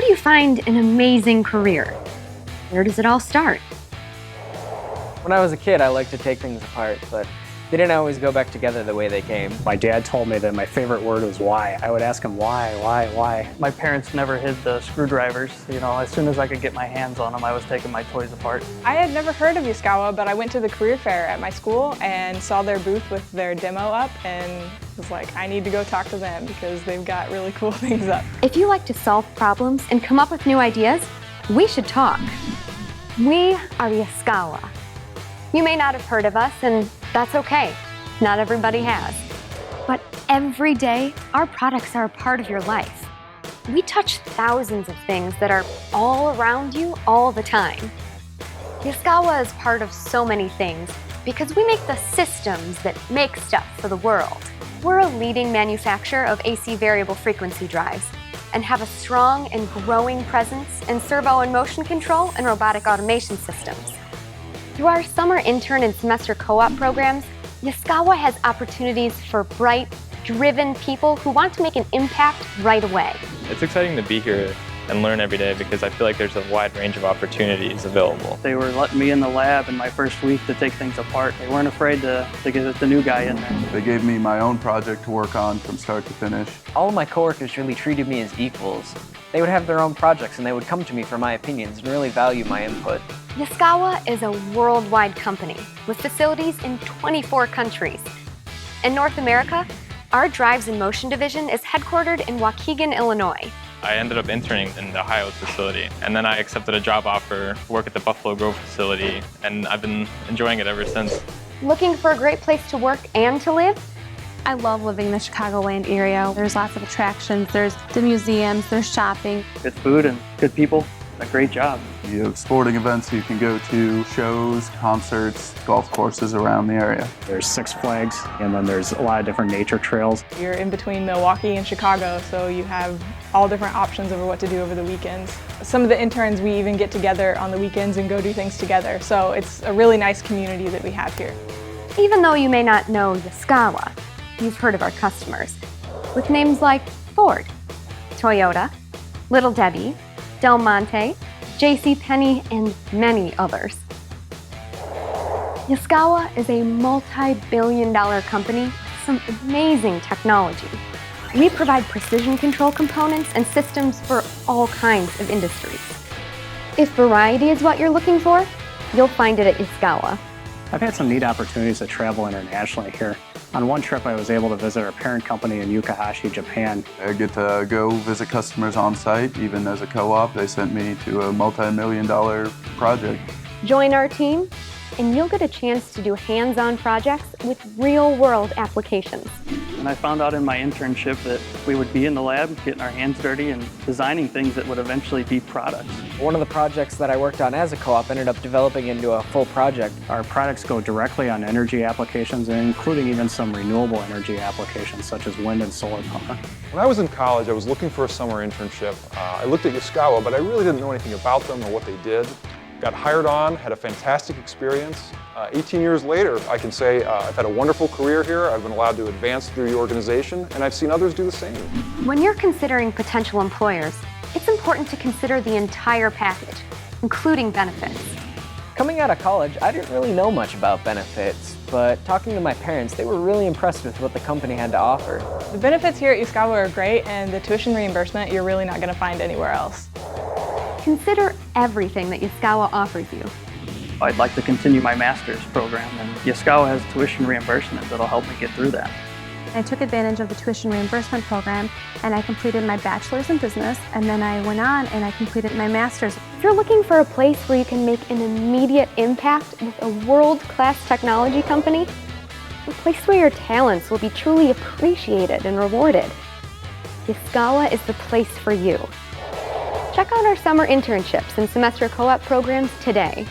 you find an amazing career? Where does it all start? When I was a kid, I liked to take things apart, but they didn't always go back together the way they came. My dad told me that my favorite word was why. I would ask him why. My parents never hid the screwdrivers. You know, as soon as I could get my hands on them, I was taking my toys apart. I had never heard of Yaskawa, but I went to the career fair at my school and saw their booth with their demo up and was like, I need to go talk to them because they've got really cool things up. If you like to solve problems and come up with new ideas, we should talk. We are Yaskawa. You may not have heard of us, and that's okay. Not everybody has. But every day, our products are a part of your life. We touch thousands of things that are all around you all the time. Yaskawa is part of so many things because we make the systems that make stuff for the world. We're a leading manufacturer of AC variable frequency drives and have a strong and growing presence in servo and motion control and robotic automation systems. Through our summer intern and semester co-op programs, Yaskawa has opportunities for bright, driven people who want to make an impact right away. It's exciting to be here and learn every day because I feel like there's a wide range of opportunities available. They were letting me in the lab in my first week to take things apart. They weren't afraid to get the new guy in there. They gave me my own project to work on from start to finish. All of my coworkers really treated me as equals. They would have their own projects and they would come to me for my opinions and really value my input. Yaskawa is a worldwide company with facilities in 24 countries. In North America, our Drives and Motion division is headquartered in Waukegan, Illinois. I ended up interning in the Ohio facility, and then I accepted a job offer to work at the Buffalo Grove facility, and I've been enjoying it ever since. Looking for a great place to work and to live? I love living in the Chicagoland area. There's lots of attractions, there's the museums, there's shopping. Good food and good people, a great job. You have sporting events you can go to, shows, concerts, golf courses around the area. There's Six Flags, and then there's a lot of different nature trails. You're in between Milwaukee and Chicago, so you have all different options over what to do over the weekends. Some of the interns, we even get together on the weekends and go do things together, so it's a really nice community that we have here. Even though you may not know Yaskawa, you've heard of our customers with names like Ford, Toyota, Little Debbie, Del Monte, JCPenney, and many others. Yaskawa is a multi-billion-dollar company with some amazing technology. We provide precision control components and systems for all kinds of industries. If variety is what you're looking for, you'll find it at Yaskawa. I've had some neat opportunities to travel internationally here. On one trip, I was able to visit our parent company in Yokohashi, Japan. I get to go visit customers on site. Even as a co-op, they sent me to a multi-million-dollar project. Join our team, and you'll get a chance to do hands-on projects with real-world applications. And I found out in my internship that we would be in the lab, getting our hands dirty and designing things that would eventually be products. One of the projects that I worked on as a co-op ended up developing into a full project. Our products go directly on energy applications, including even some renewable energy applications such as wind and solar power. When I was in college, I was looking for a summer internship. I looked at Yaskawa, but I really didn't know anything about them or what they did. Got hired on, had a fantastic experience. 18 years later, I can say I've had a wonderful career here. I've been allowed to advance through the organization, and I've seen others do the same. When you're considering potential employers, it's important to consider the entire package, including benefits. Coming out of college, I didn't really know much about benefits, but talking to my parents, they were really impressed with what the company had to offer. The benefits here at Yaskawa are great, and the tuition reimbursement you're really not going to find anywhere else. Consider everything that Yaskawa offers you. I'd like to continue my master's program, and Yaskawa has tuition reimbursement that'll help me get through that. I took advantage of the tuition reimbursement program and I completed my bachelor's in business, and then I went on and I completed my master's. If you're looking for a place where you can make an immediate impact with a world-class technology company, a place where your talents will be truly appreciated and rewarded, Yaskawa is the place for you. Check out our summer internships and semester co-op programs today.